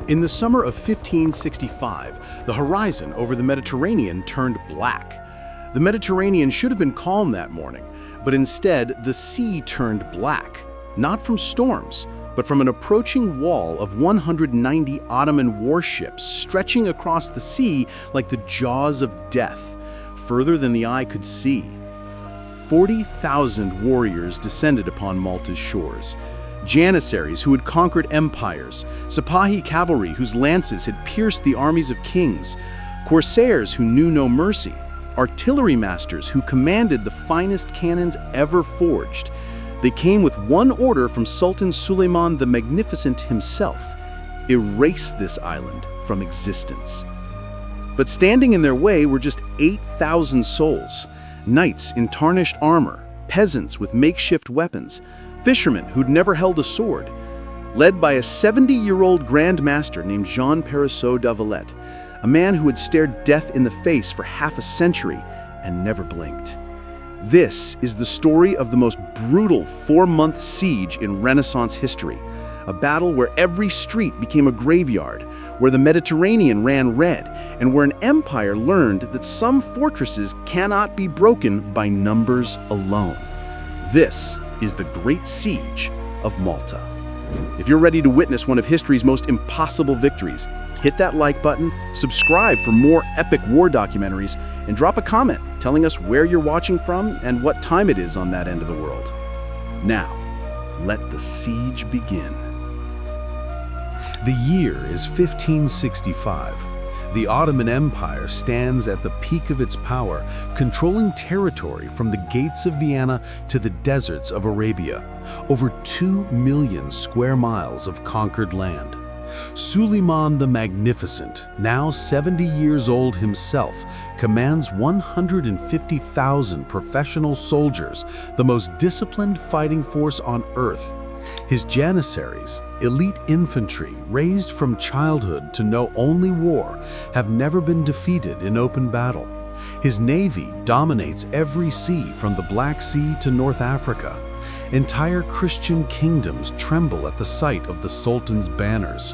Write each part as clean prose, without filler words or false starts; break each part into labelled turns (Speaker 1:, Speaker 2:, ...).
Speaker 1: In the summer of 1565, the horizon over the Mediterranean turned black. The Mediterranean should have been calm that morning, but instead the sea turned black, not from storms, but from an approaching wall of 190 Ottoman warships stretching across the sea like the jaws of death, further than the eye could see. 40,000 warriors descended upon Malta's shores. Janissaries who had conquered empires, Sipahi cavalry whose lances had pierced the armies of kings, corsairs who knew no mercy, artillery masters who commanded the finest cannons ever forged. They came with one order from Sultan Suleiman the Magnificent himself: erase this island from existence. But standing in their way were just 8,000 souls, knights in tarnished armor, peasants with makeshift weapons, fishermen who'd never held a sword, led by a 70-year-old Grand Master named Parisot de Valette, a man who had stared death in the face for half a century and never blinked. This is the story of the most brutal 4-month siege in Renaissance history, a battle where every street became a graveyard, where the Mediterranean ran red, and where an empire learned that some fortresses cannot be broken by numbers alone. This is the Great Siege of Malta. If you're ready to witness one of history's most impossible victories, hit that like button, subscribe for more epic war documentaries, and drop a comment telling us where you're watching from and what time it is on that end of the world. Now, let the siege begin.
Speaker 2: The year is 1565. The Ottoman Empire stands at the peak of its power, controlling territory from the gates of Vienna to the deserts of Arabia, over 2 million square miles of conquered land. Suleiman the Magnificent, now 70 years old himself, commands 150,000 professional soldiers, the most disciplined fighting force on earth. His Janissaries, elite infantry raised from childhood to know only war, have never been defeated in open battle. His navy dominates every sea from the Black Sea to North Africa. Entire Christian kingdoms tremble at the sight of the Sultan's banners.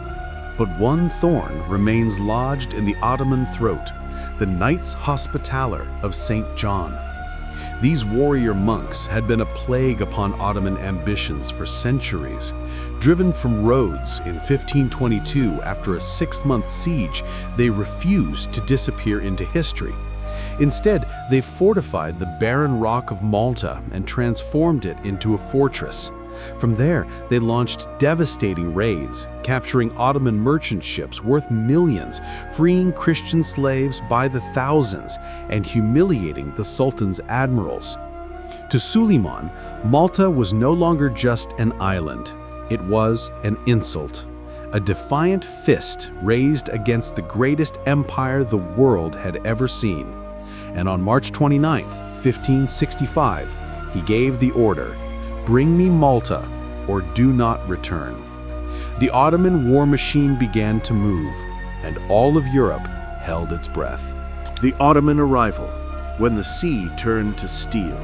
Speaker 2: But one thorn remains lodged in the Ottoman throat: the Knights Hospitaller of St. John. These warrior monks had been a plague upon Ottoman ambitions for centuries. Driven from Rhodes in 1522 after a 6-month siege, they refused to disappear into history. Instead, they fortified the barren rock of Malta and transformed it into a fortress. From there, they launched devastating raids, capturing Ottoman merchant ships worth millions, freeing Christian slaves by the thousands, and humiliating the Sultan's admirals. To Suleiman, Malta was no longer just an island. It was an insult, a defiant fist raised against the greatest empire the world had ever seen. And on March 29, 1565, he gave the order: "Bring me Malta, or do not return." The Ottoman war machine began to move, and all of Europe held its breath.
Speaker 1: The Ottoman arrival, when the sea turned to steel.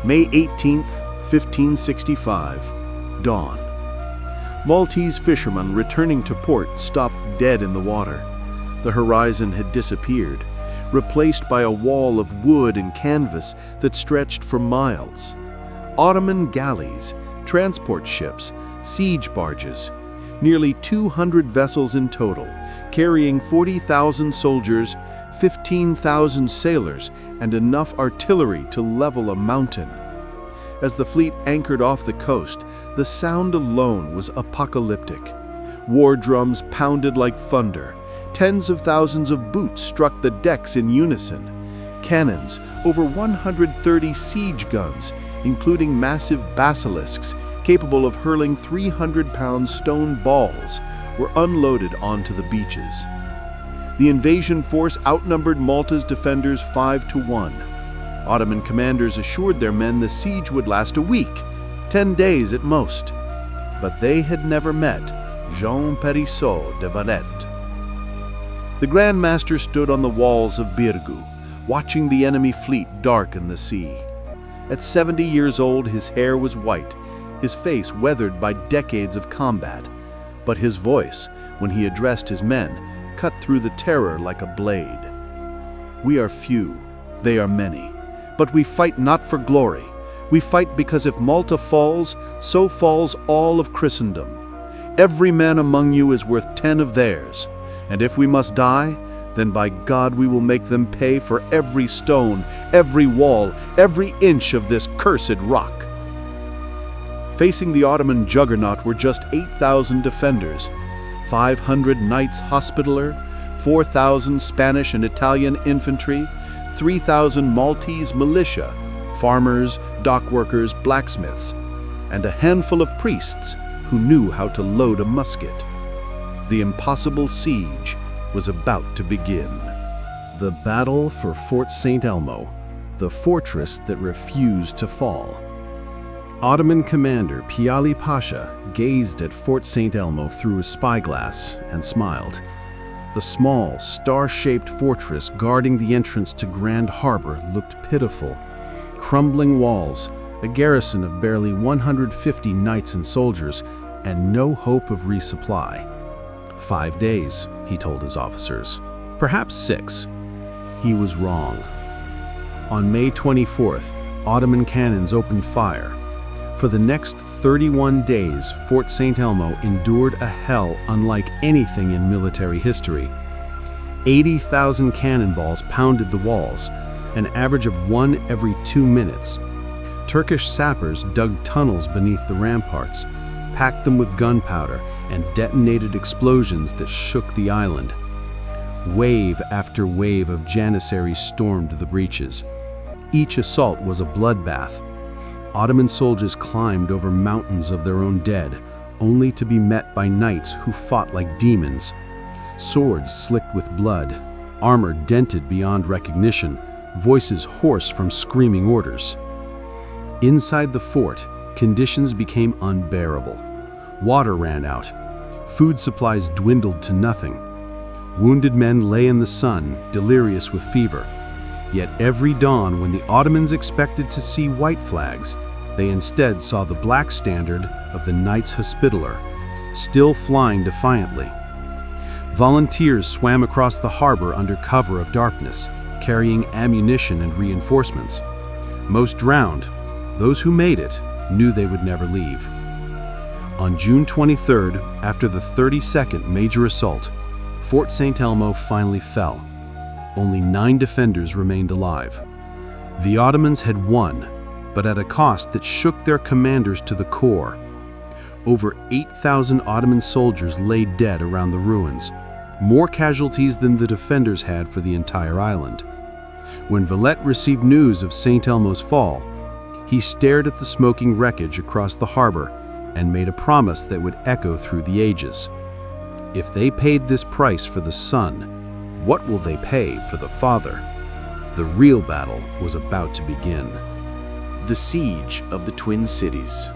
Speaker 1: May 18th, 1565, dawn. Maltese fishermen returning to port stopped dead in the water. The horizon had disappeared, replaced by a wall of wood and canvas that stretched for miles. Ottoman galleys, transport ships, siege barges, nearly 200 vessels in total, carrying 40,000 soldiers, 15,000 sailors, and enough artillery to level a mountain. As the fleet anchored off the coast, the sound alone was apocalyptic. War drums pounded like thunder. Tens of thousands of boots struck the decks in unison. Cannons, over 130 siege guns, including massive basilisks capable of hurling 300-pound stone balls, were unloaded onto the beaches. The invasion force outnumbered Malta's defenders 5-1. Ottoman commanders assured their men the siege would last a week, 10 days at most. But they had never met Parisot de Valette. The Grand Master stood on the walls of Birgu, watching the enemy fleet darken the sea. At 70 years old, his hair was white, his face weathered by decades of combat. but his voice, when he addressed his men, cut through the terror like a blade. "We are few, they are many, but we fight not for glory. We fight because if Malta falls, so falls all of Christendom. Every man among you is worth 10 of theirs, and if we must die, then by God we will make them pay for every stone, every wall, every inch of this cursed rock." Facing the Ottoman juggernaut were just 8,000 defenders, 500 Knights Hospitaller, 4,000 Spanish and Italian infantry, 3,000 Maltese militia, farmers, dockworkers, blacksmiths, and a handful of priests who knew how to load a musket. The impossible siege was about to begin. The battle for Fort St. Elmo, the fortress that refused to fall. Ottoman commander Piali Pasha gazed at Fort St. Elmo through a spyglass and smiled. The small, star-shaped fortress guarding the entrance to Grand Harbor looked pitiful. Crumbling walls, a garrison of barely 150 knights and soldiers, and no hope of resupply. 5 days, he told his officers. Perhaps 6. He was wrong. On May 24th, Ottoman cannons opened fire. For the next 31 days, Fort St. Elmo endured a hell unlike anything in military history. 80,000 cannonballs pounded the walls, an average of 1 every 2 minutes. Turkish sappers dug tunnels beneath the ramparts, packed them with gunpowder, and detonated explosions that shook the island. Wave after wave of Janissaries stormed the breaches. Each assault was a bloodbath. Ottoman soldiers climbed over mountains of their own dead, only to be met by knights who fought like demons. Swords slicked with blood, armor dented beyond recognition, voices hoarse from screaming orders. Inside the fort, conditions became unbearable. Water ran out. Food supplies dwindled to nothing. Wounded men lay in the sun, delirious with fever. Yet every dawn, when the Ottomans expected to see white flags, they instead saw the black standard of the Knights Hospitaller, still flying defiantly. Volunteers swam across the harbor under cover of darkness, carrying ammunition and reinforcements. Most drowned. Those who made it knew they would never leave. On June 23rd, after the 32nd major assault, Fort St. Elmo finally fell. Only 9 defenders remained alive. The Ottomans had won, but at a cost that shook their commanders to the core. Over 8,000 Ottoman soldiers lay dead around the ruins, more casualties than the defenders had for the entire island. When Valette received news of St. Elmo's fall, he stared at the smoking wreckage across the harbor and made a promise that would echo through the ages. If they paid this price for the son, what will they pay for the father? The real battle was about to begin.
Speaker 3: The Siege of the Twin Cities.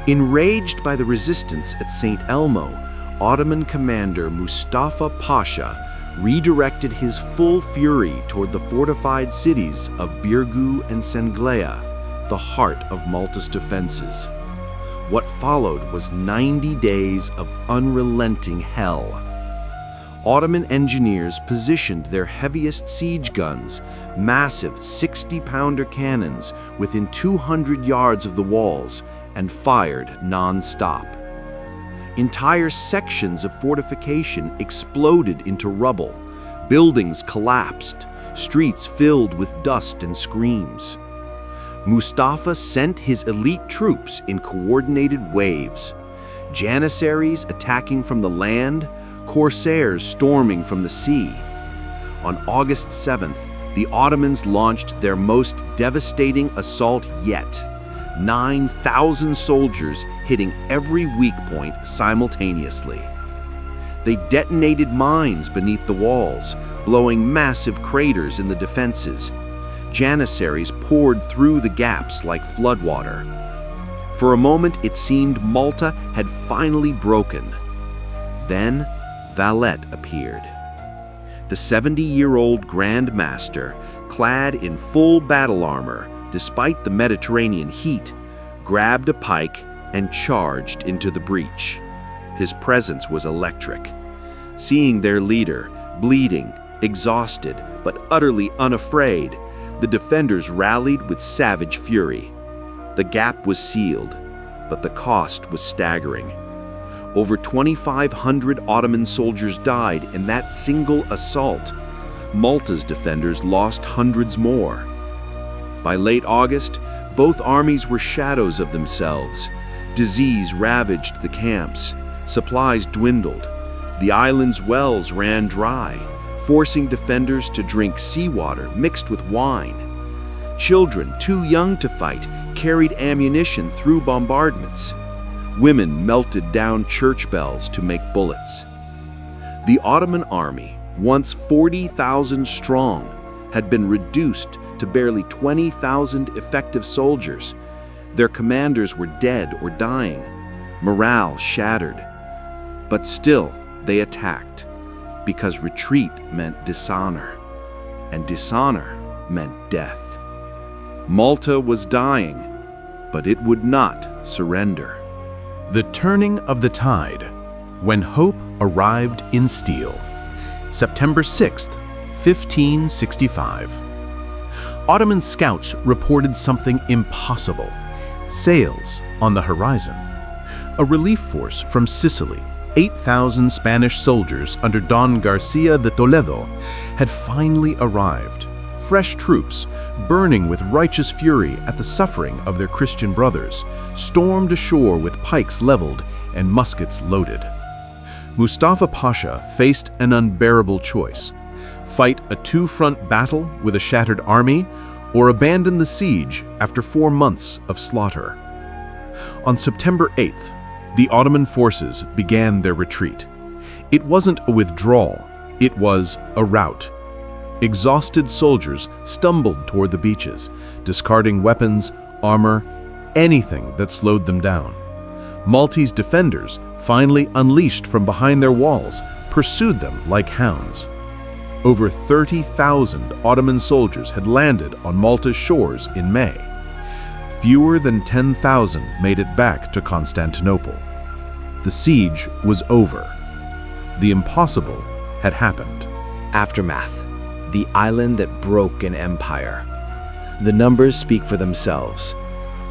Speaker 3: Enraged by the resistance at St. Elmo, Ottoman commander Mustafa Pasha redirected his full fury toward the fortified cities of Birgu and Senglea, the heart of Malta's defenses. What followed was 90 days of unrelenting hell. Ottoman engineers positioned their heaviest siege guns, massive 60-pounder cannons, within 200 yards of the walls and fired non-stop. Entire sections of fortification exploded into rubble, buildings collapsed, streets filled with dust and screams. Mustafa sent his elite troops in coordinated waves, Janissaries attacking from the land, corsairs storming from the sea. On August 7th, the Ottomans launched their most devastating assault yet. 9,000 soldiers hitting every weak point simultaneously. They detonated mines beneath the walls, blowing massive craters in the defenses. Janissaries poured through the gaps like floodwater. For a moment, it seemed Malta had finally broken. Then, Valette appeared. The 70-year-old Grand Master, clad in full battle armor, despite the Mediterranean heat, grabbed a pike and charged into the breach. his presence was electric. Seeing their leader, bleeding, exhausted, but utterly unafraid, the defenders rallied with savage fury. The gap was sealed, but the cost was staggering. Over 2,500 Ottoman soldiers died in that single assault. Malta's defenders lost hundreds more. By late August, both armies were shadows of themselves. Disease ravaged the camps, supplies dwindled, the island's wells ran dry, forcing defenders to drink seawater mixed with wine. Children, too young to fight, carried ammunition through bombardments. Women melted down church bells to make bullets. The Ottoman army, once 40,000 strong, had been reduced to barely 20,000 effective soldiers. Their commanders were dead or dying, morale shattered. But still, they attacked, because retreat meant dishonor, and dishonor meant death. Malta was dying, but it would not surrender.
Speaker 2: The turning of the tide, when hope arrived in steel. September 6th, 1565. Ottoman scouts reported something impossible. Sails on the horizon. A relief force from Sicily, 8,000 Spanish soldiers under Don Garcia de Toledo, had finally arrived. Fresh troops, burning with righteous fury at the suffering of their Christian brothers, stormed ashore with pikes leveled and muskets loaded. Mustafa Pasha faced an unbearable choice: fight a two-front battle with a shattered army, or abandon the siege after 4 months of slaughter. On September 8th, the Ottoman forces began their retreat. It wasn't a withdrawal, it was a rout. Exhausted soldiers stumbled toward the beaches, discarding weapons, armor, anything that slowed them down. Maltese defenders, finally unleashed from behind their walls, pursued them like hounds. Over 30,000 Ottoman soldiers had landed on Malta's shores in May. Fewer than 10,000 made it back to Constantinople. The siege was over. The impossible had happened.
Speaker 3: Aftermath. The island that broke an empire. The numbers speak for themselves.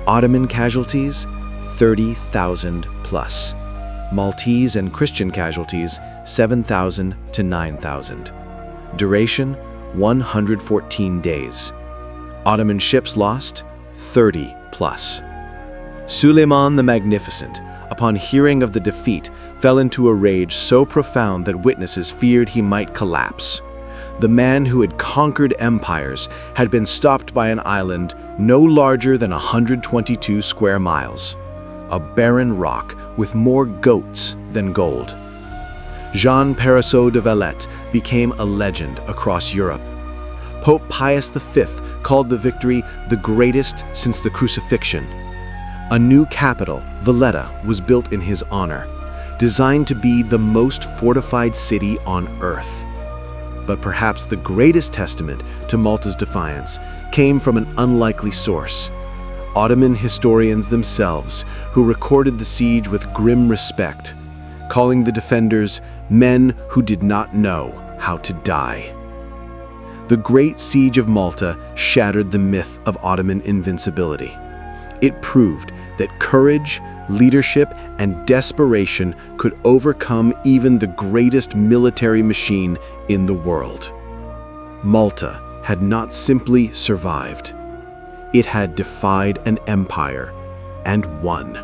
Speaker 3: Ottoman casualties, 30,000 plus. Maltese and Christian casualties, 7,000 to 9,000. Duration, 114 days. Ottoman ships lost, 30 plus. Suleiman the Magnificent, upon hearing of the defeat, fell into a rage so profound that witnesses feared he might collapse. The man who had conquered empires had been stopped by an island no larger than 122 square miles, a barren rock with more goats than gold. Jean Parisot de Valette became a legend across Europe. Pope Pius V called the victory the greatest since the crucifixion. A new capital, Valletta, was built in his honor, designed to be the most fortified city on earth. But perhaps the greatest testament to Malta's defiance came from an unlikely source: Ottoman historians themselves, who recorded the siege with grim respect, calling the defenders men who did not know how to die. The Great Siege of Malta shattered the myth of Ottoman invincibility. It proved that courage, leadership, and desperation could overcome even the greatest military machine in the world. Malta had not simply survived. It had defied an empire and won.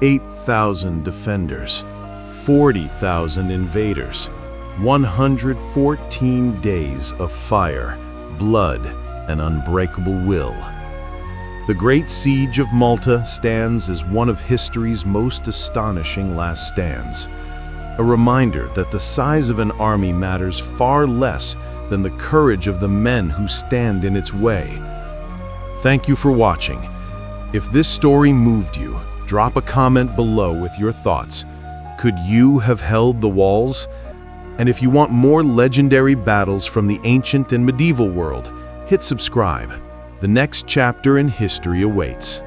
Speaker 2: 8,000 defenders, 40,000 invaders, 114 days of fire, blood, and unbreakable will. The Great Siege of Malta stands as one of history's most astonishing last stands. A reminder that the size of an army matters far less than the courage of the men who stand in its way. Thank you for watching. If this story moved you, drop a comment below with your thoughts. Could you have held the walls? And if you want more legendary battles from the ancient and medieval world, hit subscribe. The next chapter in history awaits.